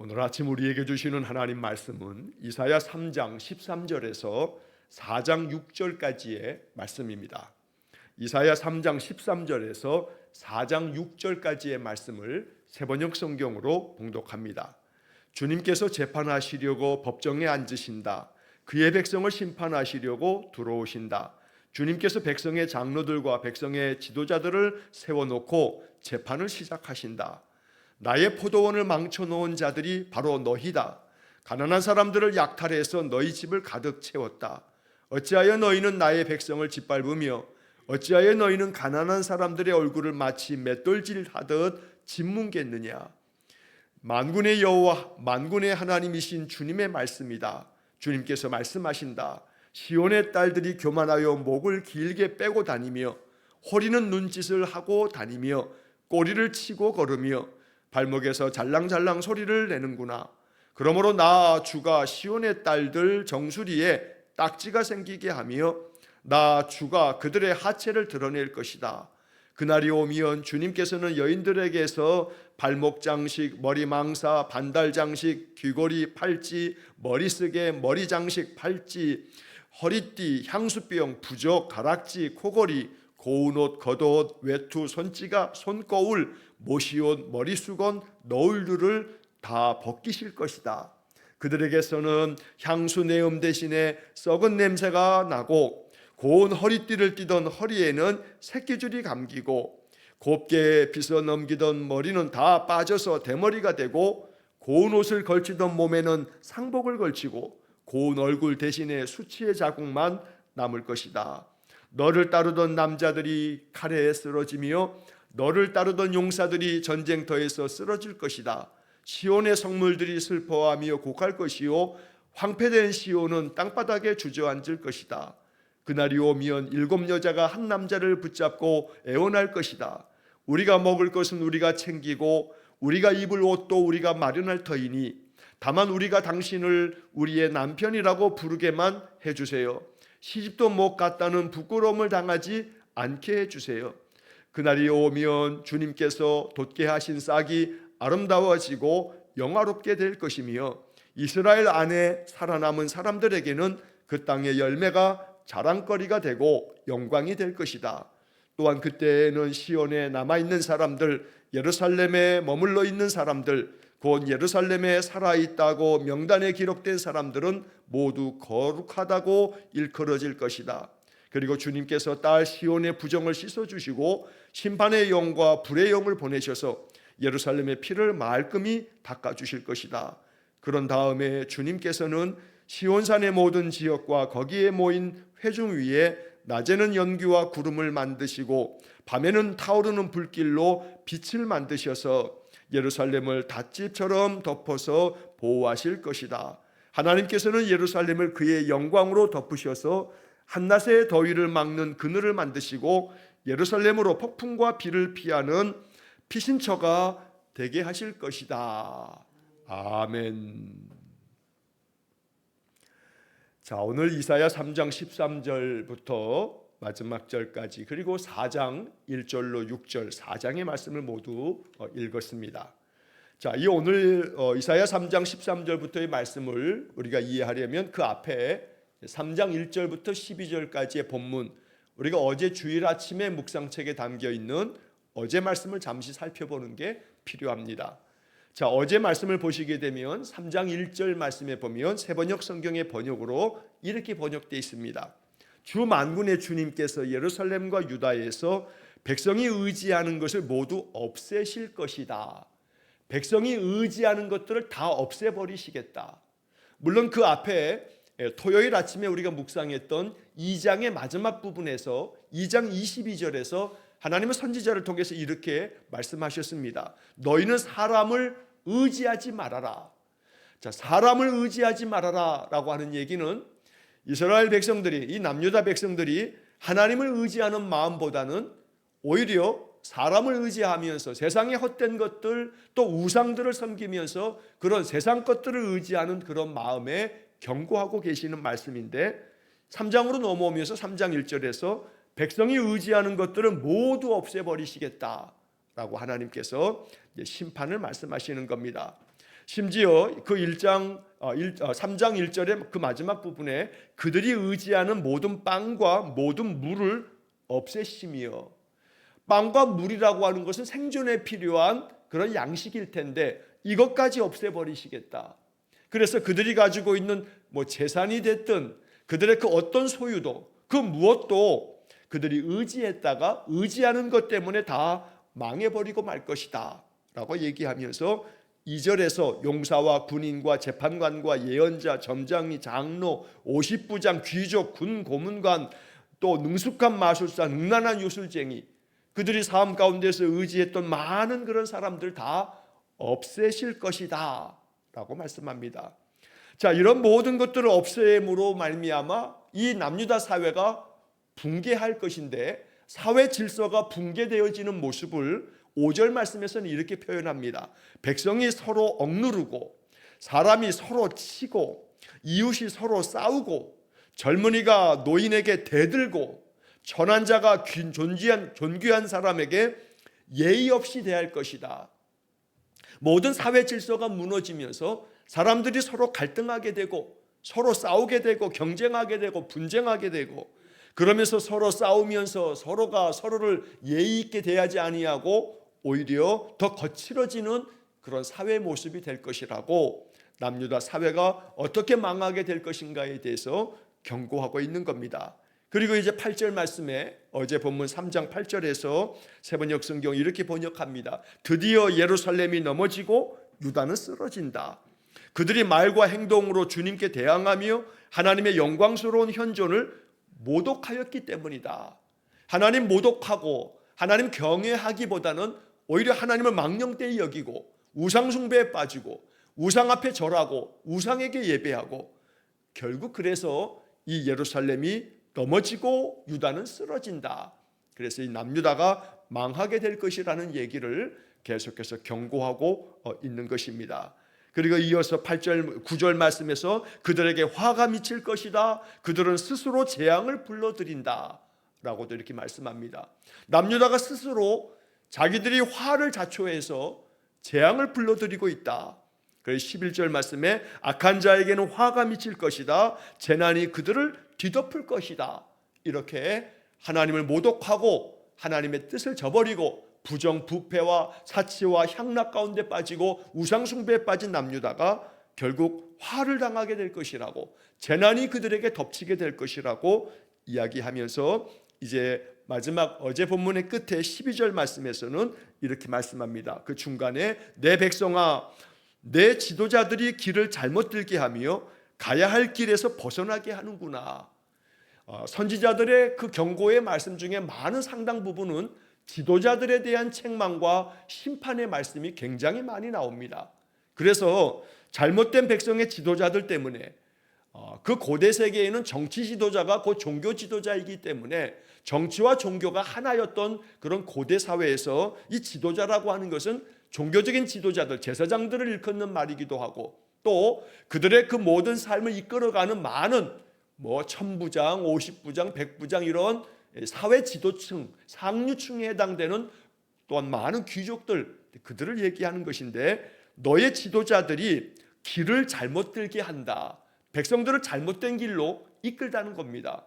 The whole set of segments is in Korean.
오늘 아침 우리에게 주시는 하나님 말씀은 이사야 3장 13절에서 4장 6절까지의 말씀입니다. 이사야 3장 13절에서 4장 6절까지의 말씀을 세번역 성경으로 봉독합니다. 주님께서 재판하시려고 법정에 앉으신다. 그의 백성을 심판하시려고 들어오신다. 주님께서 백성의 장로들과 백성의 지도자들을 세워놓고 재판을 시작하신다. 나의 포도원을 망쳐놓은 자들이 바로 너희다. 가난한 사람들을 약탈해서 너희 집을 가득 채웠다. 어찌하여 너희는 나의 백성을 짓밟으며 어찌하여 너희는 가난한 사람들의 얼굴을 마치 맷돌질하듯 짓뭉갰느냐. 만군의 여호와 만군의 하나님이신 주님의 말씀이다. 주님께서 말씀하신다. 시온의 딸들이 교만하여 목을 길게 빼고 다니며 호리는 눈짓을 하고 다니며 꼬리를 치고 걸으며 발목에서 잘랑잘랑 소리를 내는구나. 그러므로 나 주가 시온의 딸들 정수리에 딱지가 생기게 하며 나 주가 그들의 하체를 드러낼 것이다. 그날이 오면 주님께서는 여인들에게서 발목 장식, 머리 망사, 반달 장식, 귀걸이, 팔찌, 머리쓰개, 머리 장식, 팔찌, 허리띠, 향수병, 부적, 가락지, 코걸이, 고운 옷, 겉옷, 외투, 손찌가, 손거울, 모시옷, 머리수건, 너울들을 다 벗기실 것이다. 그들에게서는 향수 내음 대신에 썩은 냄새가 나고 고운 허리띠를 띠던 허리에는 새끼줄이 감기고 곱게 빗어 넘기던 머리는 다 빠져서 대머리가 되고 고운 옷을 걸치던 몸에는 상복을 걸치고 고운 얼굴 대신에 수치의 자국만 남을 것이다. 너를 따르던 남자들이 칼에 쓰러지며 너를 따르던 용사들이 전쟁터에서 쓰러질 것이다. 시온의 성물들이 슬퍼하며 곡할 것이요 황폐된 시온은 땅바닥에 주저앉을 것이다. 그날이 오면 7 여자가 한 남자를 붙잡고 애원할 것이다. 우리가 먹을 것은 우리가 챙기고 우리가 입을 옷도 우리가 마련할 터이니 다만 우리가 당신을 우리의 남편이라고 부르게만 해주세요. 시집도 못 갔다는 부끄러움을 당하지 않게 해주세요. 그날이 오면 주님께서 돋게 하신 싹이 아름다워지고 영화롭게 될 것이며 이스라엘 안에 살아남은 사람들에게는 그 땅의 열매가 자랑거리가 되고 영광이 될 것이다. 또한 그때에는 시온에 남아있는 사람들, 예루살렘에 머물러 있는 사람들, 곧 예루살렘에 살아있다고 명단에 기록된 사람들은 모두 거룩하다고 일컬어질 것이다. 그리고 주님께서 딸 시온의 부정을 씻어주시고 심판의 영과 불의 영을 보내셔서 예루살렘의 피를 말끔히 닦아주실 것이다. 그런 다음에 주님께서는 시온산의 모든 지역과 거기에 모인 회중 위에 낮에는 연기와 구름을 만드시고 밤에는 타오르는 불길로 빛을 만드셔서 예루살렘을 닷집처럼 덮어서 보호하실 것이다. 하나님께서는 예루살렘을 그의 영광으로 덮으셔서 한낮의 더위를 막는 그늘을 만드시고 예루살렘으로 폭풍과 비를 피하는 피신처가 되게 하실 것이다. 아멘. 자, 오늘 이사야 3장 13절부터 마지막 절까지 그리고 4장 1절로 6절 4장의 말씀을 모두 읽었습니다. 자, 이 오늘 이사야 3장 13절부터의 말씀을 우리가 이해하려면 그 앞에 3장 1절부터 12절까지의 본문, 우리가 어제 주일 아침에 묵상책에 담겨 있는 어제 말씀을 잠시 살펴보는 게 필요합니다. 자, 어제 말씀을 보시게 되면 3장 1절 말씀에 보면 세번역 성경의 번역으로 이렇게 번역되어 있습니다. 주 만군의 주님께서 예루살렘과 유다에서 백성이 의지하는 것을 모두 없애실 것이다. 백성이 의지하는 것들을 다 없애버리시겠다. 물론 그 앞에 토요일 아침에 우리가 묵상했던 2장의 마지막 부분에서 2장 22절에서 하나님은 선지자를 통해서 이렇게 말씀하셨습니다. 너희는 사람을 의지하지 말아라. 자, 사람을 의지하지 말아라 라고 하는 얘기는 이스라엘 백성들이, 이 남유다 백성들이 하나님을 의지하는 마음보다는 오히려 사람을 의지하면서 세상의 헛된 것들 또 우상들을 섬기면서 그런 세상 것들을 의지하는 그런 마음에 경고하고 계시는 말씀인데 3장으로 넘어오면서 3장 1절에서 백성이 의지하는 것들을 모두 없애버리시겠다라고 하나님께서 심판을 말씀하시는 겁니다. 심지어 그 3장 1절의 그 마지막 부분에 그들이 의지하는 모든 빵과 모든 물을 없애시며, 빵과 물이라고 하는 것은 생존에 필요한 그런 양식일 텐데 이것까지 없애버리시겠다. 그래서 그들이 가지고 있는 재산이 됐든 그들의 그 어떤 소유도 그 무엇도 그들이 의지했다가 의지하는 것 때문에 다 망해버리고 말 것이다 라고 얘기하면서 2절에서 용사와 군인과 재판관과 예언자, 점장이, 장로, 50부장, 귀족, 군 고문관, 또 능숙한 마술사, 능란한 요술쟁이, 그들이 삶 가운데서 의지했던 많은 그런 사람들 다 없애실 것이다 라고 말씀합니다. 자, 이런 모든 것들을 없애므로 말미암아 이 남유다 사회가 붕괴할 것인데, 사회 질서가 붕괴되어지는 모습을 5절 말씀에서는 이렇게 표현합니다. 백성이 서로 억누르고, 사람이 서로 치고, 이웃이 서로 싸우고, 젊은이가 노인에게 대들고, 천한 자가 존귀한 사람에게 예의 없이 대할 것이다. 모든 사회 질서가 무너지면서 사람들이 서로 갈등하게 되고, 서로 싸우게 되고, 경쟁하게 되고, 분쟁하게 되고, 그러면서 서로 싸우면서 서로가 서로를 예의 있게 대하지 아니하고 오히려 더 거칠어지는 그런 사회 모습이 될 것이라고, 남유다 사회가 어떻게 망하게 될 것인가에 대해서 경고하고 있는 겁니다. 그리고 이제 8절 말씀에 어제 본문 3장 8절에서 세번역 성경 이렇게 번역합니다. 드디어 예루살렘이 넘어지고 유다는 쓰러진다. 그들이 말과 행동으로 주님께 대항하며 하나님의 영광스러운 현존을 모독하였기 때문이다. 하나님 모독하고 하나님 경외하기보다는 오히려 하나님을 망령되이 여기고 우상 숭배에 빠지고 우상 앞에 절하고 우상에게 예배하고, 결국 그래서 이 예루살렘이 넘어지고 유다는 쓰러진다. 그래서 이 남유다가 망하게 될 것이라는 얘기를 계속해서 경고하고 있는 것입니다. 그리고 이어서 8절 9절 말씀에서 그들에게 화가 미칠 것이다. 그들은 스스로 재앙을 불러들인다 라고도 이렇게 말씀합니다. 남유다가 스스로 자기들이 화를 자초해서 재앙을 불러들이고 있다. 그래서 11절 말씀에 악한 자에게는 화가 미칠 것이다. 재난이 그들을 뒤덮을 것이다. 이렇게 하나님을 모독하고 하나님의 뜻을 저버리고 부정부패와 사치와 향락 가운데 빠지고 우상숭배에 빠진 남유다가 결국 화를 당하게 될 것이라고, 재난이 그들에게 덮치게 될 것이라고 이야기하면서 이제 마지막 어제 본문의 끝에 12절 말씀에서는 이렇게 말씀합니다. 그 중간에 내 백성아, 내 지도자들이 길을 잘못 들게 하며 가야 할 길에서 벗어나게 하는구나. 선지자들의 그 경고의 말씀 중에 많은 상당 부분은 지도자들에 대한 책망과 심판의 말씀이 굉장히 많이 나옵니다. 그래서 잘못된 백성의 지도자들 때문에 그 고대 세계에는 정치 지도자가 곧 종교 지도자이기 때문에 정치와 종교가 하나였던 그런 고대 사회에서 이 지도자라고 하는 것은 종교적인 지도자들, 제사장들을 일컫는 말이기도 하고, 또 그들의 그 모든 삶을 이끌어가는 많은 천부장, 50부장, 100부장 이런 사회 지도층, 상류층에 해당되는 또한 많은 귀족들, 그들을 얘기하는 것인데, 너의 지도자들이 길을 잘못 들게 한다. 백성들을 잘못된 길로 이끌다는 겁니다.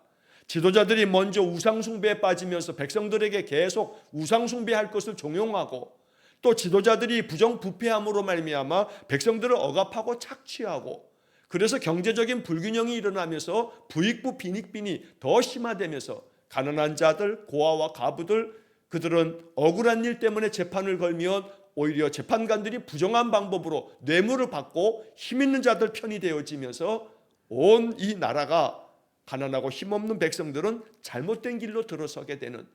지도자들이 먼저 우상숭배에 빠지면서 백성들에게 계속 우상숭배할 것을 종용하고, 또 지도자들이 부정부패함으로 말미암아 백성들을 억압하고 착취하고, 그래서 경제적인 불균형이 일어나면서 부익부 빈익빈이 더 심화되면서 가난한 자들, 고아와 가부들, 그들은 억울한 일 때문에 재판을 걸면 오히려 재판관들이 부정한 방법으로 뇌물을 받고 힘있는 자들 편이 되어지면서 온 이 나라가, 가난하고 힘없는 백성들은 잘못된 길로 들어서게 되는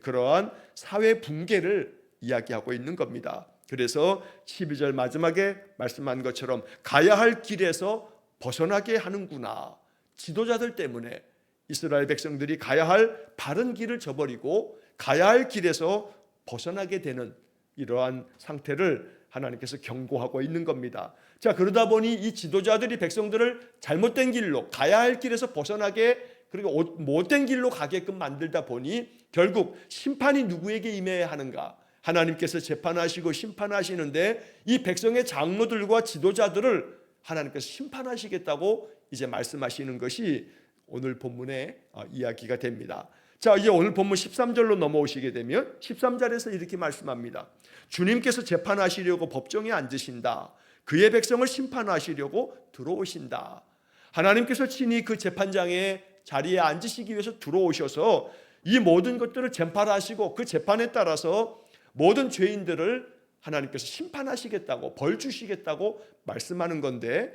그러한 사회 붕괴를 이야기하고 있는 겁니다. 그래서 12절 마지막에 말씀한 것처럼 가야 할 길에서 벗어나게 하는구나. 지도자들 때문에 이스라엘 백성들이 가야 할 바른 길을 저버리고 가야 할 길에서 벗어나게 되는 이러한 상태를 하나님께서 경고하고 있는 겁니다. 자, 그러다 보니 이 지도자들이 백성들을 잘못된 길로, 가야 할 길에서 벗어나게, 그리고 못된 길로 가게끔 만들다 보니 결국 심판이 누구에게 임해야 하는가? 하나님께서 재판하시고 심판하시는데 이 백성의 장로들과 지도자들을 하나님께서 심판하시겠다고 이제 말씀하시는 것이 오늘 본문의 이야기가 됩니다. 자, 이제 오늘 본문 13절로 넘어오시게 되면 13절에서 이렇게 말씀합니다. 주님께서 재판하시려고 법정에 앉으신다. 그의 백성을 심판하시려고 들어오신다. 하나님께서 친히 그 재판장의 자리에 앉으시기 위해서 들어오셔서 이 모든 것들을 재판하시고 그 재판에 따라서 모든 죄인들을 하나님께서 심판하시겠다고, 벌 주시겠다고 말씀하는 건데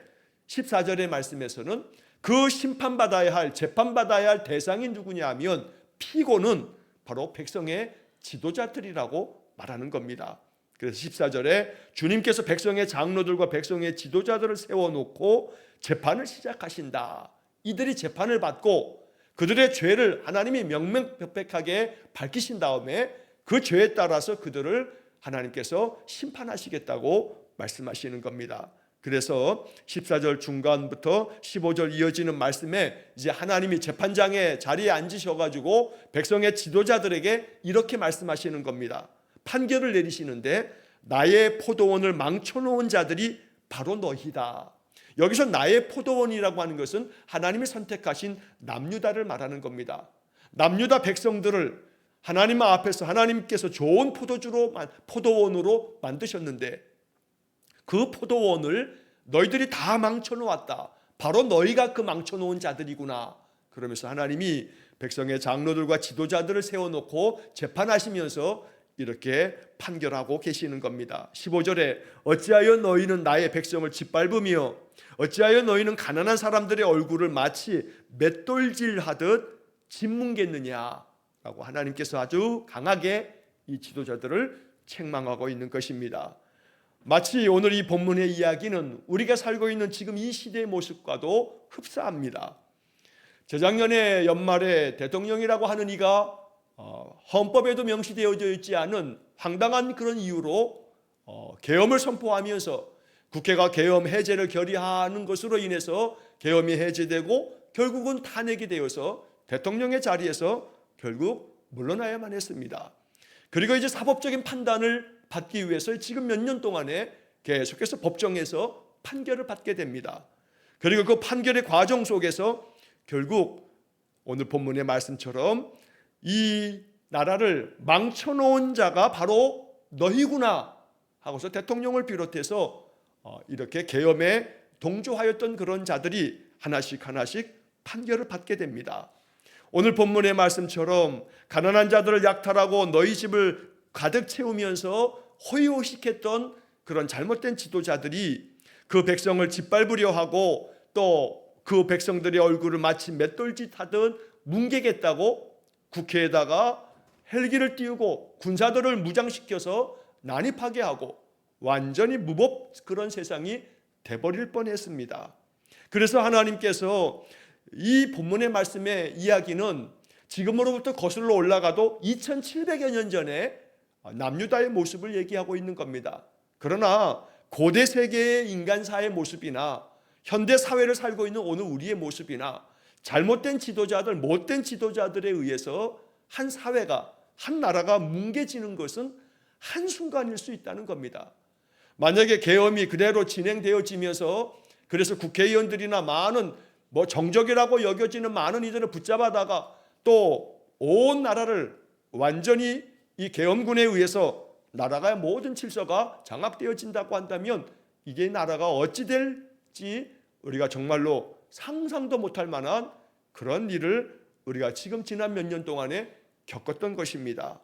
14절의 말씀에서는 그 심판받아야 할, 재판받아야 할 대상이 누구냐 하면 피고는 바로 백성의 지도자들이라고 말하는 겁니다. 그래서 14절에 주님께서 백성의 장로들과 백성의 지도자들을 세워놓고 재판을 시작하신다. 이들이 재판을 받고 그들의 죄를 하나님이 명명백백하게 밝히신 다음에 그 죄에 따라서 그들을 하나님께서 심판하시겠다고 말씀하시는 겁니다. 그래서 14절 중간부터 15절 이어지는 말씀에 이제 하나님이 재판장의 자리에 앉으셔가지고 백성의 지도자들에게 이렇게 말씀하시는 겁니다. 판결을 내리시는데 나의 포도원을 망쳐놓은 자들이 바로 너희다. 여기서 나의 포도원이라고 하는 것은 하나님이 선택하신 남유다를 말하는 겁니다. 남유다 백성들을 하나님 앞에서 하나님께서 좋은 포도원으로 만드셨는데 그 포도원을 너희들이 다 망쳐놓았다. 바로 너희가 그 망쳐놓은 자들이구나. 그러면서 하나님이 백성의 장로들과 지도자들을 세워놓고 재판하시면서 이렇게 판결하고 계시는 겁니다. 15절에 어찌하여 너희는 나의 백성을 짓밟으며 어찌하여 너희는 가난한 사람들의 얼굴을 마치 맷돌질하듯 짓뭉갰느냐 라고 하나님께서 아주 강하게 이 지도자들을 책망하고 있는 것입니다. 마치 오늘 이 본문의 이야기는 우리가 살고 있는 지금 이 시대의 모습과도 흡사합니다. 재작년에 연말에 대통령이라고 하는 이가 헌법에도 명시되어져 있지 않은 황당한 그런 이유로 계엄을 선포하면서 국회가 계엄 해제를 결의하는 것으로 인해서 계엄이 해제되고 결국은 탄핵이 되어서 대통령의 자리에서 결국 물러나야만 했습니다. 그리고 이제 사법적인 판단을 받기 위해서 지금 몇 년 동안에 계속해서 법정에서 판결을 받게 됩니다. 그리고 그 판결의 과정 속에서 결국 오늘 본문의 말씀처럼 이 나라를 망쳐놓은 자가 바로 너희구나 하고서 대통령을 비롯해서 이렇게 계엄에 동조하였던 그런 자들이 하나씩 판결을 받게 됩니다. 오늘 본문의 말씀처럼 가난한 자들을 약탈하고 너희 집을 가득 채우면서 호의호식했던 그런 잘못된 지도자들이 그 백성을 짓밟으려 하고 또 그 백성들의 얼굴을 마치 맷돌짓 하듯 뭉개겠다고 국회에다가 헬기를 띄우고 군사들을 무장시켜서 난입하게 하고 완전히 무법 그런 세상이 돼버릴 뻔했습니다. 그래서 하나님께서 이 본문의 말씀의 이야기는 지금으로부터 거슬러 올라가도 2700여 년 전에 남유다의 모습을 얘기하고 있는 겁니다. 그러나 고대 세계의 인간사의 모습이나 현대 사회를 살고 있는 오늘 우리의 모습이나 잘못된 지도자들, 못된 지도자들에 의해서 한 사회가, 한 나라가 뭉개지는 것은 한순간일 수 있다는 겁니다. 만약에 계엄이 그대로 진행되어지면서 그래서 국회의원들이나 많은 정적이라고 여겨지는 많은 이들을 붙잡아다가 또 온 나라를 완전히 이 계엄군에 의해서 나라가 모든 질서가 장악되어진다고 한다면 이게 나라가 어찌 될지 우리가 정말로 상상도 못할 만한 그런 일을 우리가 지금 지난 몇 년 동안에 겪었던 것입니다.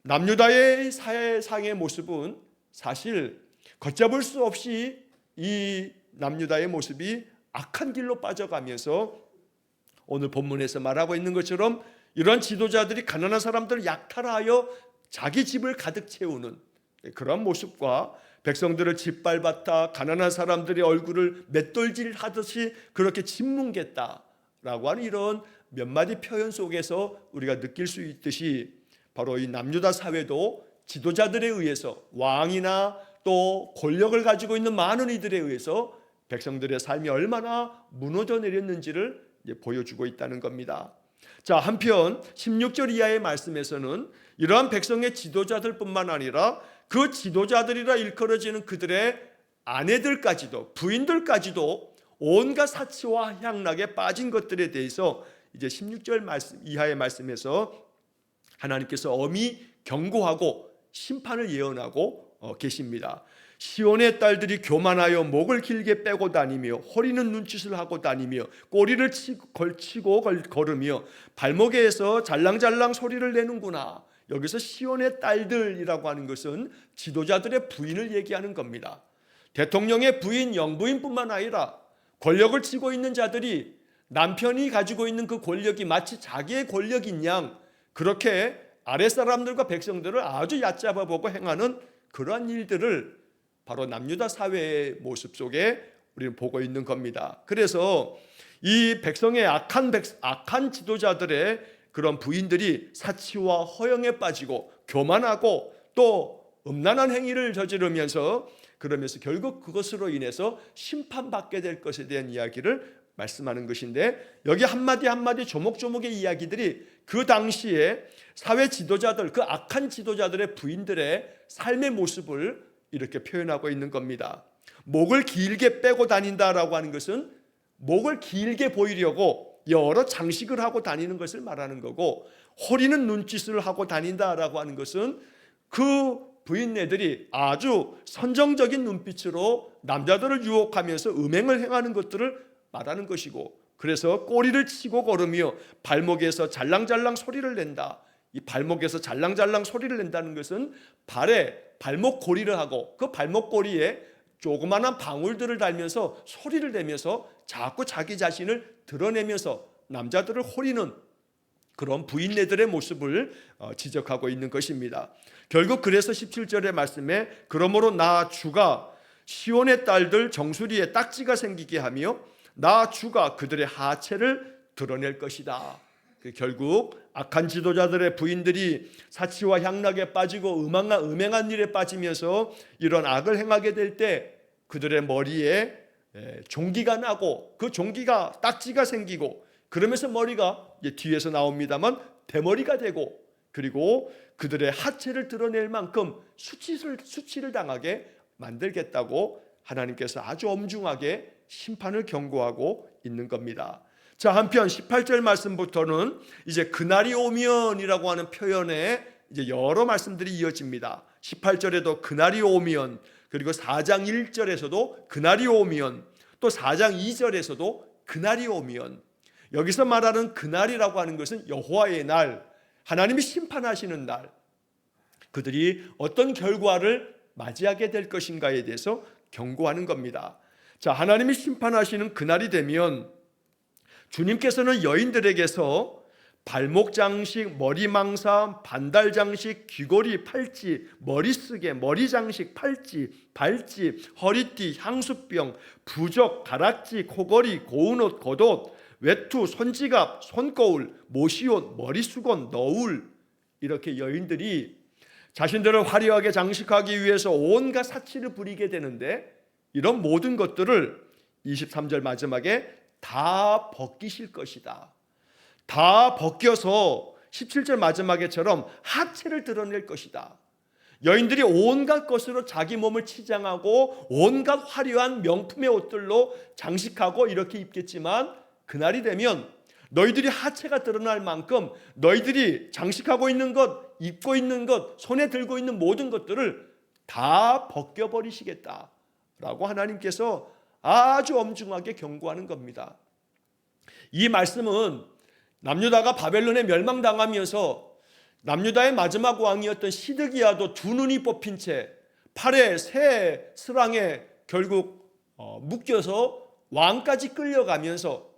남유다의 사회상의 모습은 사실 걷잡을 수 없이 이 남유다의 모습이 악한 길로 빠져가면서 오늘 본문에서 말하고 있는 것처럼 이런 지도자들이 가난한 사람들을 약탈하여 자기 집을 가득 채우는 그런 모습과 백성들을 짓밟았다 가난한 사람들의 얼굴을 맷돌질 하듯이 그렇게 짓뭉갰다라고 하는 이런 몇 마디 표현 속에서 우리가 느낄 수 있듯이 바로 이 남유다 사회도 지도자들에 의해서 왕이나 또 권력을 가지고 있는 많은 이들에 의해서 백성들의 삶이 얼마나 무너져 내렸는지를 보여주고 있다는 겁니다. 자, 한편 16절 이하의 말씀에서는 이러한 백성의 지도자들뿐만 아니라 그 지도자들이라 일컬어지는 그들의 아내들까지도, 부인들까지도 온갖 사치와 향락에 빠진 것들에 대해서 이제 16절 말씀 이하의 말씀에서 하나님께서 엄히 경고하고 심판을 예언하고 계십니다. 시온의 딸들이 교만하여 목을 길게 빼고 다니며 허리는 눈짓을 하고 다니며 꼬리를 걸치고 걸으며 발목에서 잘랑잘랑 소리를 내는구나. 여기서 시온의 딸들이라고 하는 것은 지도자들의 부인을 얘기하는 겁니다. 대통령의 부인, 영부인뿐만 아니라 권력을 쥐고 있는 자들이 남편이 가지고 있는 그 권력이 마치 자기의 권력인 양 그렇게 아랫사람들과 백성들을 아주 얕잡아 보고 행하는 그러한 일들을 바로 남유다 사회의 모습 속에 우리는 보고 있는 겁니다. 그래서 이 백성의 악한 지도자들의 그런 부인들이 사치와 허영에 빠지고 교만하고 또 음란한 행위를 저지르면서 그러면서 결국 그것으로 인해서 심판받게 될 것에 대한 이야기를 말씀하는 것인데, 여기 한마디 한마디 조목조목의 이야기들이 그 당시에 사회 지도자들, 그 악한 지도자들의 부인들의 삶의 모습을 이렇게 표현하고 있는 겁니다. 목을 길게 빼고 다닌다라고 하는 것은 목을 길게 보이려고 여러 장식을 하고 다니는 것을 말하는 거고, 허리는 눈짓을 하고 다닌다라고 하는 것은 그 부인네들이 아주 선정적인 눈빛으로 남자들을 유혹하면서 음행을 행하는 것들을 말하는 것이고, 그래서 꼬리를 치고 걸으며 발목에서 잘랑잘랑 소리를 낸다. 이 발목에서 잘랑잘랑 소리를 낸다는 것은 발에 발목 고리를 하고 그 발목 고리에 조그마한 방울들을 달면서 소리를 내면서 자꾸 자기 자신을 드러내면서 남자들을 호리는 그런 부인네들의 모습을 지적하고 있는 것입니다. 결국 그래서 17절의 말씀에 그러므로 나 주가 시온의 딸들 정수리에 딱지가 생기게 하며 나 주가 그들의 하체를 드러낼 것이다. 결국 악한 지도자들의 부인들이 사치와 향락에 빠지고 음행한 일에 빠지면서 이런 악을 행하게 될 때 그들의 머리에 종기가 나고 그 종기가 딱지가 생기고 그러면서 머리가 뒤에서 나옵니다만 대머리가 되고, 그리고 그들의 하체를 드러낼 만큼 수치를 당하게 만들겠다고 하나님께서 아주 엄중하게 심판을 경고하고 있는 겁니다. 자, 한편 18절 말씀부터는 이제 그날이 오면이라고 하는 표현에 이제 여러 말씀들이 이어집니다. 18절에도 그날이 오면, 그리고 4장 1절에서도 그날이 오면, 또 4장 2절에서도 그날이 오면, 여기서 말하는 그날이라고 하는 것은 여호와의 날, 하나님이 심판하시는 날, 그들이 어떤 결과를 맞이하게 될 것인가에 대해서 경고하는 겁니다. 자, 하나님이 심판하시는 그날이 되면 주님께서는 여인들에게서 발목 장식, 머리 망사, 반달 장식, 귀걸이, 팔찌, 머리쓰개, 머리 장식, 팔찌, 발찌, 허리띠, 향수병, 부적, 가락지, 코걸이, 고운옷, 겉옷, 외투, 손지갑, 손거울, 모시옷, 머리수건, 너울, 이렇게 여인들이 자신들을 화려하게 장식하기 위해서 온갖 사치를 부리게 되는데, 이런 모든 것들을 23절 마지막에 다 벗기실 것이다. 다 벗겨서 17절 마지막에처럼 하체를 드러낼 것이다. 여인들이 온갖 것으로 자기 몸을 치장하고 온갖 화려한 명품의 옷들로 장식하고 이렇게 입겠지만, 그날이 되면 너희들이 하체가 드러날 만큼 너희들이 장식하고 있는 것, 입고 있는 것, 손에 들고 있는 모든 것들을 다 벗겨버리시겠다 라고 하나님께서 아주 엄중하게 경고하는 겁니다. 이 말씀은 남유다가 바벨론에 멸망당하면서 남유다의 마지막 왕이었던 시드기야도 두 눈이 뽑힌 채 팔에 새 스랑에 결국 묶여서 왕까지 끌려가면서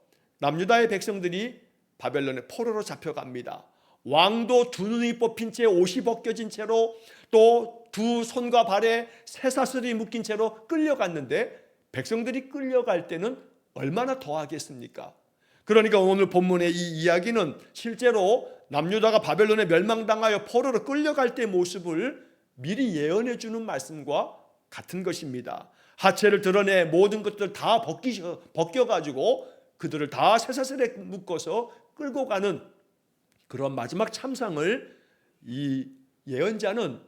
남유다의 백성들이 바벨론의 포로로 잡혀갑니다. 왕도 두 눈이 뽑힌 채 옷이 벗겨진 채로 또 두 손과 발에 쇠사슬이 묶인 채로 끌려갔는데, 백성들이 끌려갈 때는 얼마나 더 하겠습니까? 그러니까 오늘 본문의 이 이야기는 실제로 남유다가 바벨론에 멸망당하여 포로로 끌려갈 때의 모습을 미리 예언해 주는 말씀과 같은 것입니다. 하체를 드러내 모든 것들을 다 벗겨가지고 그들을 다 쇠사슬에 묶어서 끌고 가는 그런 마지막 참상을 이 예언자는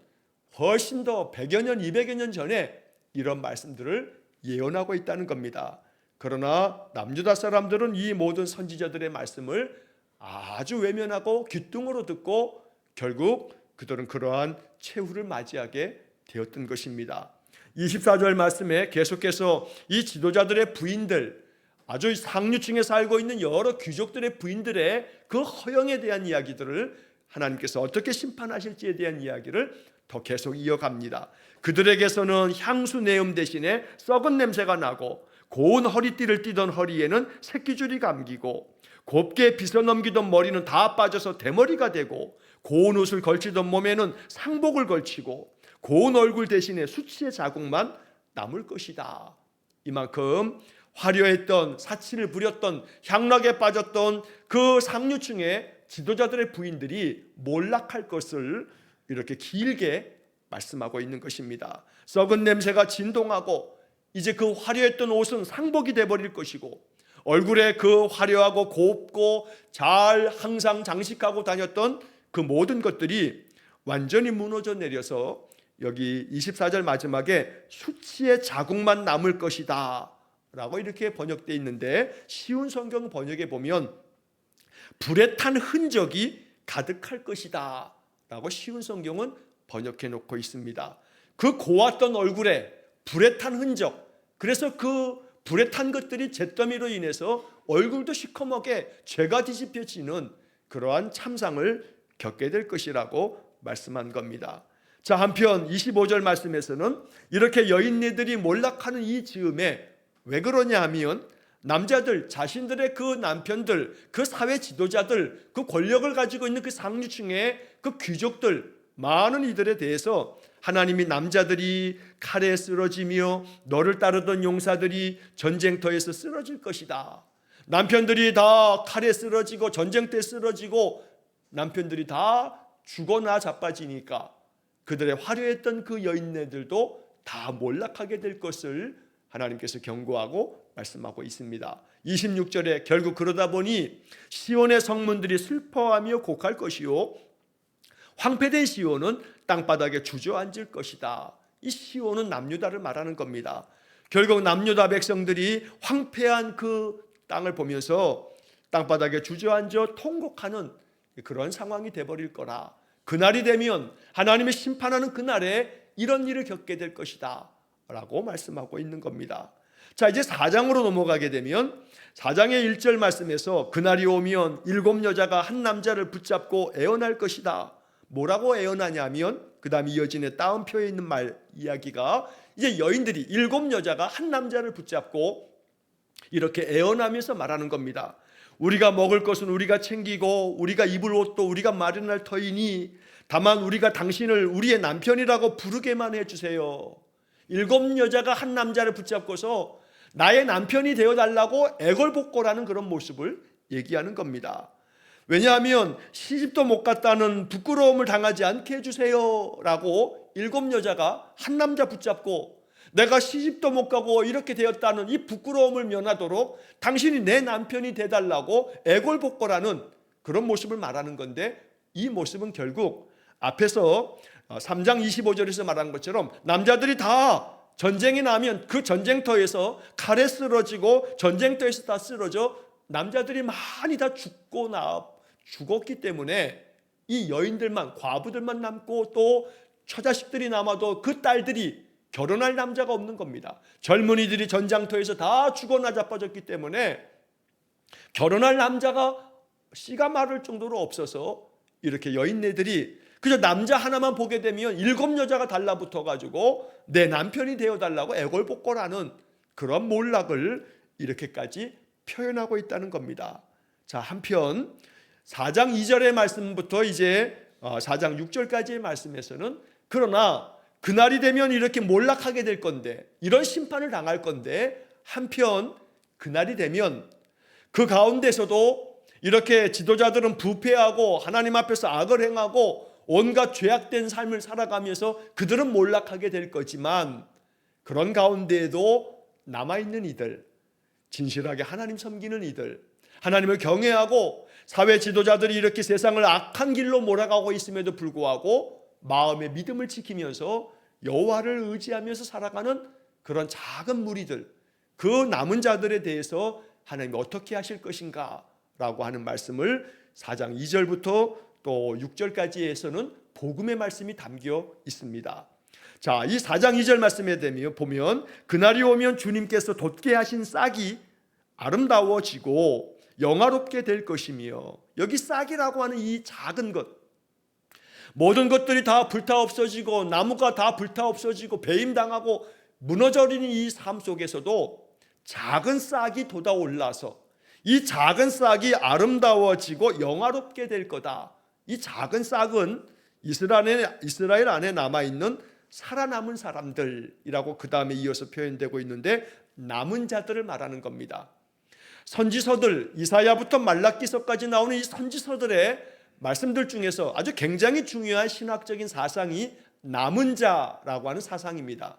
훨씬 더 100여 년, 200여 년 전에 이런 말씀들을 예언하고 있다는 겁니다. 그러나 남유다 사람들은 이 모든 선지자들의 말씀을 아주 외면하고 귓등으로 듣고 결국 그들은 그러한 최후를 맞이하게 되었던 것입니다. 24절 말씀에 계속해서 이 지도자들의 부인들, 아주 상류층에 살고 있는 여러 귀족들의 부인들의 그 허영에 대한 이야기들을 하나님께서 어떻게 심판하실지에 대한 이야기를 더 계속 이어갑니다. 그들에게서는 향수 내음 대신에 썩은 냄새가 나고 고운 허리띠를 띠던 허리에는 새끼줄이 감기고 곱게 빗어 넘기던 머리는 다 빠져서 대머리가 되고 고운 옷을 걸치던 몸에는 상복을 걸치고 고운 얼굴 대신에 수치의 자국만 남을 것이다. 이만큼 화려했던, 사치를 부렸던, 향락에 빠졌던 그 상류층의 지도자들의 부인들이 몰락할 것을 이렇게 길게 말씀하고 있는 것입니다. 썩은 냄새가 진동하고 이제 그 화려했던 옷은 상복이 되어버릴 것이고 얼굴에 그 화려하고 곱고 잘 항상 장식하고 다녔던 그 모든 것들이 완전히 무너져 내려서 여기 24절 마지막에 수치의 자국만 남을 것이다 라고 이렇게 번역되어 있는데, 쉬운 성경 번역에 보면 불에 탄 흔적이 가득할 것이다 라고 쉬운 성경은 번역해 놓고 있습니다. 그 고왔던 얼굴에 불에 탄 흔적, 그래서 그 불에 탄 것들이 잿더미로 인해서 얼굴도 시커멓게 죄가 뒤집혀지는 그러한 참상을 겪게 될 것이라고 말씀한 겁니다. 자, 한편 25절 말씀에서는 이렇게 여인네들이 몰락하는 이 즈음에 왜 그러냐 하면 남자들, 자신들의 그 남편들, 그 사회 지도자들, 그 권력을 가지고 있는 그 상류층의 그 귀족들, 많은 이들에 대해서 하나님이 남자들이 칼에 쓰러지며 너를 따르던 용사들이 전쟁터에서 쓰러질 것이다. 남편들이 다 칼에 쓰러지고 전쟁터에 쓰러지고 남편들이 다 죽어나 자빠지니까 그들의 화려했던 그 여인네들도 다 몰락하게 될 것을 하나님께서 경고하고 말씀하고 있습니다. 26절에 결국 그러다 보니 시온의 성문들이 슬퍼하며 곡할 것이요 황폐된 시온은 땅바닥에 주저앉을 것이다. 이 시온은 남유다를 말하는 겁니다. 결국 남유다 백성들이 황폐한 그 땅을 보면서 땅바닥에 주저앉아 통곡하는 그런 상황이 되어버릴 거라. 그날이 되면 하나님이 심판하는 그날에 이런 일을 겪게 될 것이다 라고 말씀하고 있는 겁니다. 자, 이제 4장으로 넘어가게 되면 4장의 1절 말씀에서 그날이 오면 7 여자가 한 남자를 붙잡고 애원할 것이다. 뭐라고 애원하냐면 그 다음 이어지는 따옴표에 있는 말 이야기가 이제 여인들이 7 여자가 한 남자를 붙잡고 이렇게 애원하면서 말하는 겁니다. 우리가 먹을 것은 우리가 챙기고 우리가 입을 옷도 우리가 마련할 터이니 다만 우리가 당신을 우리의 남편이라고 부르게만 해주세요. 7 여자가 한 남자를 붙잡고서 나의 남편이 되어달라고 애걸복걸하는 그런 모습을 얘기하는 겁니다. 왜냐하면 시집도 못 갔다는 부끄러움을 당하지 않게 해주세요 라고 7 여자가 한 남자 붙잡고 내가 시집도 못 가고 이렇게 되었다는 이 부끄러움을 면하도록 당신이 내 남편이 되달라고 애걸복걸하는 그런 모습을 말하는 건데, 이 모습은 결국 앞에서 3장 25절에서 말한 것처럼 남자들이 다 전쟁이 나면 그 전쟁터에서 칼에 쓰러지고 전쟁터에서 다 쓰러져 남자들이 많이 다 죽었기 때문에 이 여인들만, 과부들만 남고 또 처자식들이 남아도 그 딸들이 결혼할 남자가 없는 겁니다. 젊은이들이 전장터에서 다 죽어나 자빠졌기 때문에 결혼할 남자가 씨가 마를 정도로 없어서 이렇게 여인네들이 그저 남자 하나만 보게 되면 7 여자가 달라붙어 가지고 내 남편이 되어달라고 애걸복걸하는 그런 몰락을 이렇게까지 표현하고 있다는 겁니다. 자, 한편 4장 2절의 말씀부터 이제 4장 6절까지의 말씀에서는 그러나 그날이 되면 이렇게 몰락하게 될 건데, 이런 심판을 당할 건데, 한편 그날이 되면 그 가운데서도 이렇게 지도자들은 부패하고 하나님 앞에서 악을 행하고 온갖 죄악된 삶을 살아가면서 그들은 몰락하게 될 거지만, 그런 가운데에도 남아있는 이들, 진실하게 하나님 섬기는 이들, 하나님을 경외하고 사회 지도자들이 이렇게 세상을 악한 길로 몰아가고 있음에도 불구하고 마음의 믿음을 지키면서 여호와를 의지하면서 살아가는 그런 작은 무리들, 그 남은 자들에 대해서 하나님이 어떻게 하실 것인가 라고 하는 말씀을 4장 2절부터 또 6절까지에서는 복음의 말씀이 담겨 있습니다. 자, 이 4장 2절 말씀에 보면 그날이 오면 주님께서 돋게 하신 싹이 아름다워지고 영화롭게 될 것이며, 여기 싹이라고 하는 이 작은 것, 모든 것들이 다 불타 없어지고 나무가 다 불타 없어지고 배임당하고 무너져버리는 이 삶 속에서도 작은 싹이 돋아올라서 이 작은 싹이 아름다워지고 영화롭게 될 거다. 이 작은 싹은 이스라엘 안에 남아있는 살아남은 사람들이라고 그 다음에 이어서 표현되고 있는데, 남은 자들을 말하는 겁니다. 선지서들, 이사야부터 말라기서까지 나오는 이 선지서들의 말씀들 중에서 아주 굉장히 중요한 신학적인 사상이 남은 자라고 하는 사상입니다.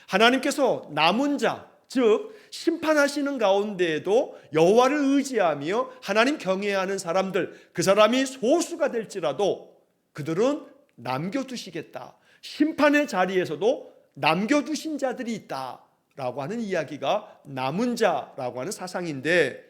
하나님께서 남은 자, 즉 심판하시는 가운데에도 여호와를 의지하며 하나님 경외하는 사람들, 그 사람이 소수가 될지라도 그들은 남겨두시겠다, 심판의 자리에서도 남겨두신 자들이 있다라고 하는 이야기가 남은 자라고 하는 사상인데,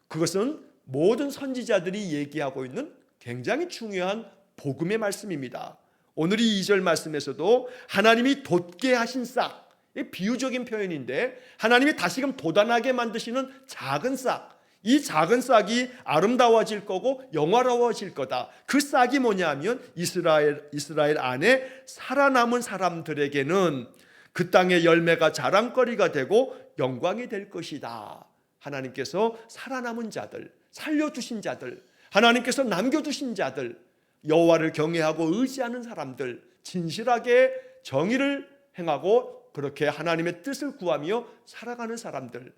그것은 모든 선지자들이 얘기하고 있는 굉장히 중요한 복음의 말씀입니다. 오늘 이 2절 말씀에서도 하나님이 돋게 하신 싹, 비유적인 표현인데 하나님이 다시금 돋아나게 만드시는 작은 싹, 이 작은 싹이 아름다워질 거고 영화로워질 거다. 그 싹이 뭐냐면 이스라엘 안에 살아남은 사람들에게는 그 땅의 열매가 자랑거리가 되고 영광이 될 것이다. 하나님께서 살아남은 자들, 살려두신 자들, 하나님께서 남겨두신 자들, 여호와를 경외하고 의지하는 사람들, 진실하게 정의를 행하고 그렇게 하나님의 뜻을 구하며 살아가는 사람들,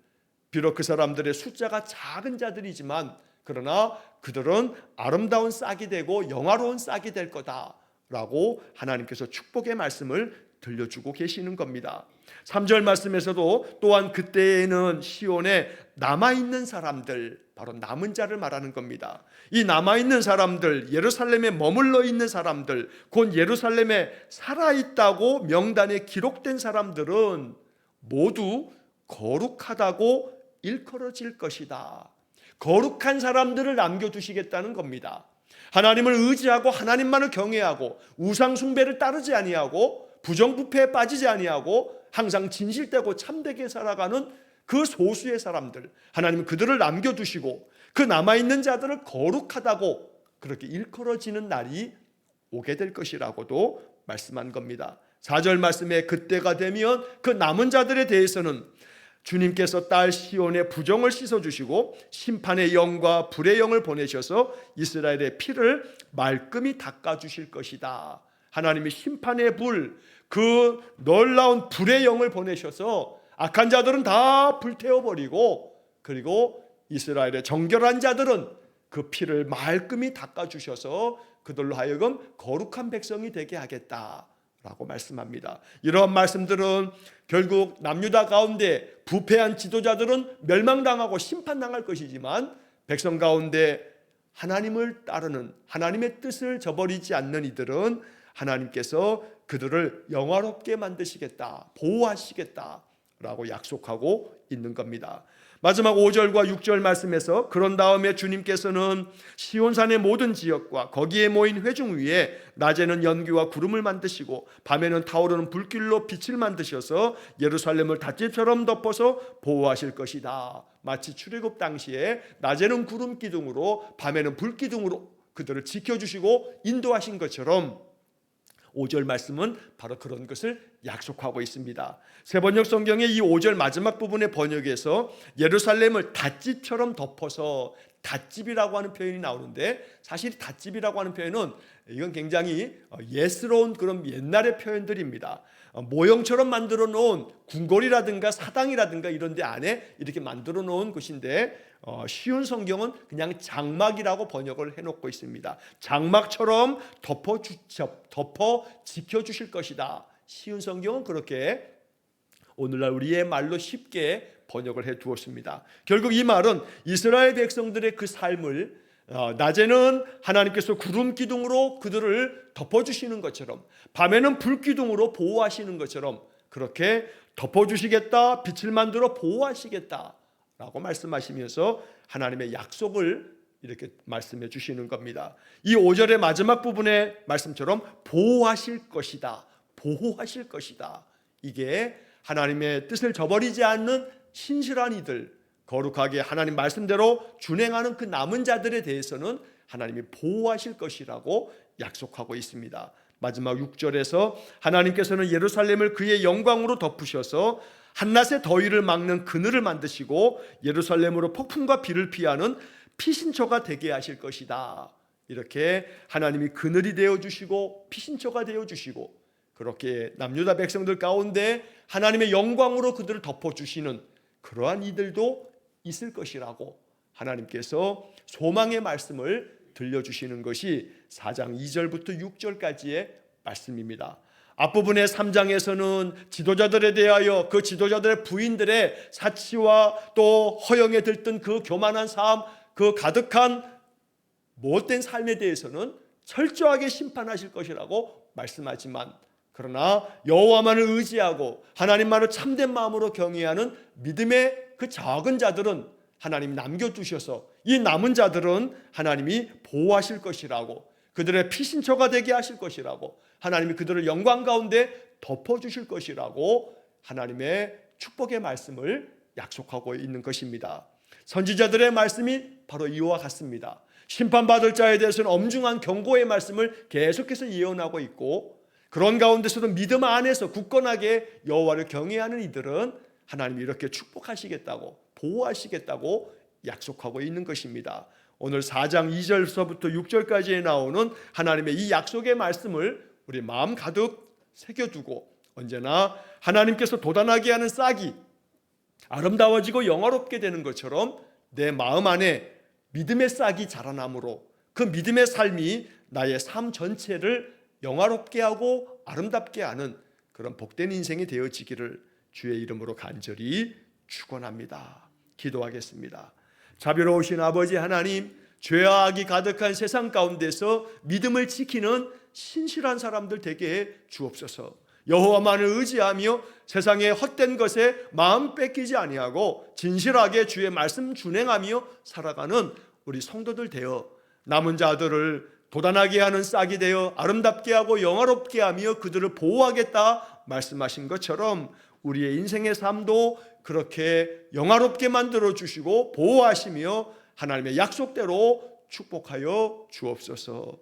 비록 그 사람들의 숫자가 작은 자들이지만 그러나 그들은 아름다운 싹이 되고 영화로운 싹이 될 거다라고 하나님께서 축복의 말씀을 들려주고 계시는 겁니다. 3절 말씀에서도 또한 그때에는 시온에 남아있는 사람들, 바로 남은 자를 말하는 겁니다. 이 남아있는 사람들, 예루살렘에 머물러 있는 사람들, 곧 예루살렘에 살아있다고 명단에 기록된 사람들은 모두 거룩하다고 일컬어질 것이다. 거룩한 사람들을 남겨두시겠다는 겁니다. 하나님을 의지하고 하나님만을 경외하고 우상 숭배를 따르지 아니하고 부정부패에 빠지지 아니하고 항상 진실되고 참되게 살아가는 그 소수의 사람들, 하나님은 그들을 남겨두시고 그 남아있는 자들을 거룩하다고 그렇게 일컬어지는 날이 오게 될 것이라고도 말씀한 겁니다. 4절 말씀에 그때가 되면 그 남은 자들에 대해서는 주님께서 딸 시온의 부정을 씻어주시고 심판의 영과 불의 영을 보내셔서 이스라엘의 피를 말끔히 닦아주실 것이다. 하나님이 심판의 불, 그 놀라운 불의 영을 보내셔서 악한 자들은 다 불태워버리고, 그리고 이스라엘의 정결한 자들은 그 피를 말끔히 닦아주셔서 그들로 하여금 거룩한 백성이 되게 하겠다라고 말씀합니다. 이러한 말씀들은 결국 남유다 가운데 부패한 지도자들은 멸망당하고 심판당할 것이지만 백성 가운데 하나님을 따르는, 하나님의 뜻을 저버리지 않는 이들은 하나님께서 그들을 영화롭게 만드시겠다, 보호하시겠다 라고 약속하고 있는 겁니다. 마지막 5절과 6절 말씀에서 그런 다음에 주님께서는 시온산의 모든 지역과 거기에 모인 회중 위에 낮에는 연기와 구름을 만드시고 밤에는 타오르는 불길로 빛을 만드셔서 예루살렘을 닷집처럼 덮어서 보호하실 것이다. 마치 출애굽 당시에 낮에는 구름 기둥으로 밤에는 불 기둥으로 그들을 지켜주시고 인도하신 것처럼 5절 말씀은 바로 그런 것을 약속하고 있습니다. 세번역 성경의 이 5절 마지막 부분의 번역에서 예루살렘을 닷집처럼 덮어서, 닷집이라고 하는 표현이 나오는데, 사실 닷집이라고 하는 표현은 이건 굉장히 예스러운 그런 옛날의 표현들입니다. 모형처럼 만들어 놓은 궁궐이라든가 사당이라든가 이런 데 안에 이렇게 만들어 놓은 것인데, 쉬운 성경은 그냥 장막이라고 번역을 해놓고 있습니다. 장막처럼 덮어 지켜주실 것이다. 쉬운 성경은 그렇게 오늘날 우리의 말로 쉽게 번역을 해 두었습니다. 결국 이 말은 이스라엘 백성들의 그 삶을 낮에는 하나님께서 구름 기둥으로 그들을 덮어주시는 것처럼, 밤에는 불 기둥으로 보호하시는 것처럼 그렇게 덮어주시겠다, 빛을 만들어 보호하시겠다 라고 말씀하시면서 하나님의 약속을 이렇게 말씀해 주시는 겁니다. 이 5절의 마지막 부분의 말씀처럼 보호하실 것이다, 보호하실 것이다. 이게 하나님의 뜻을 저버리지 않는 신실한 이들, 거룩하게 하나님 말씀대로 준행하는 그 남은 자들에 대해서는 하나님이 보호하실 것이라고 약속하고 있습니다. 마지막 6절에서 하나님께서는 예루살렘을 그의 영광으로 덮으셔서 한낮의 더위를 막는 그늘을 만드시고 예루살렘으로 폭풍과 비를 피하는 피신처가 되게 하실 것이다. 이렇게 하나님이 그늘이 되어주시고 피신처가 되어주시고 그렇게 남유다 백성들 가운데 하나님의 영광으로 그들을 덮어주시는 그러한 이들도 있을 것이라고 하나님께서 소망의 말씀을 들려주시는 것이 4장 2절부터 6절까지의 말씀입니다. 앞부분의 3장에서는 지도자들에 대하여 그 지도자들의 부인들의 사치와 또 허영에 들뜬 그 교만한 삶, 그 가득한 못된 삶에 대해서는 철저하게 심판하실 것이라고 말씀하지만, 그러나 여호와만을 의지하고 하나님만을 참된 마음으로 경외하는 믿음의 그 작은 자들은 하나님이 남겨두셔서 이 남은 자들은 하나님이 보호하실 것이라고, 그들의 피신처가 되게 하실 것이라고, 하나님이 그들을 영광 가운데 덮어주실 것이라고 하나님의 축복의 말씀을 약속하고 있는 것입니다. 선지자들의 말씀이 바로 이와 같습니다. 심판받을 자에 대해서는 엄중한 경고의 말씀을 계속해서 예언하고 있고, 그런 가운데서도 믿음 안에서 굳건하게 여호와를 경외하는 이들은 하나님이 이렇게 축복하시겠다고, 보호하시겠다고 약속하고 있는 것입니다. 오늘 4장 2절서부터 6절까지에 나오는 하나님의 이 약속의 말씀을 우리 마음 가득 새겨두고 언제나 하나님께서 도단하게 하는 싹이 아름다워지고 영화롭게 되는 것처럼 내 마음 안에 믿음의 싹이 자라남으로 그 믿음의 삶이 나의 삶 전체를 영화롭게 하고 아름답게 하는 그런 복된 인생이 되어지기를 주의 이름으로 간절히 축원합니다. 기도하겠습니다. 자비로우신 아버지 하나님, 죄와 악이 가득한 세상 가운데서 믿음을 지키는 신실한 사람들 되게 해 주옵소서. 여호와만을 의지하며 세상의 헛된 것에 마음 뺏기지 아니하고 진실하게 주의 말씀 준행하며 살아가는 우리 성도들 되어 남은 자들을 도단하게 하는 싹이 되어 아름답게 하고 영화롭게 하며 그들을 보호하겠다 말씀하신 것처럼 우리의 인생의 삶도 그렇게 영화롭게 만들어 주시고 보호하시며 하나님의 약속대로 축복하여 주옵소서.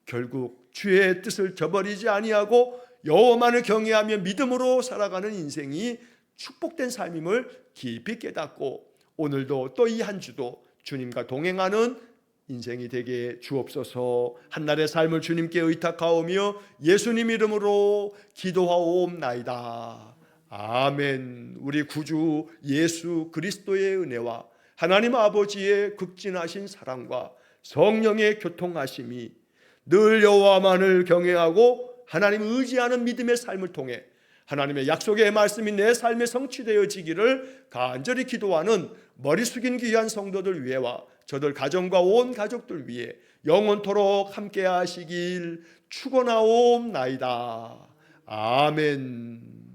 결국 주의 뜻을 저버리지 아니하고 여호와만을 경외하며 믿음으로 살아가는 인생이 축복된 삶임을 깊이 깨닫고 오늘도 또 이 한 주도 주님과 동행하는 인생이 되게 주옵소서. 한날의 삶을 주님께 의탁하오며 예수님 이름으로 기도하옵나이다. 아멘. 우리 구주 예수 그리스도의 은혜와 하나님 아버지의 극진하신 사랑과 성령의 교통하심이 늘 여호와만을 경외하고 하나님 의지하는 믿음의 삶을 통해 하나님의 약속의 말씀이 내 삶에 성취되어지기를 간절히 기도하는 머리 숙인 귀한 성도들 위해와 저들 가정과 온 가족들 위해 영원토록 함께 하시길 축원하옵나이다. 아멘.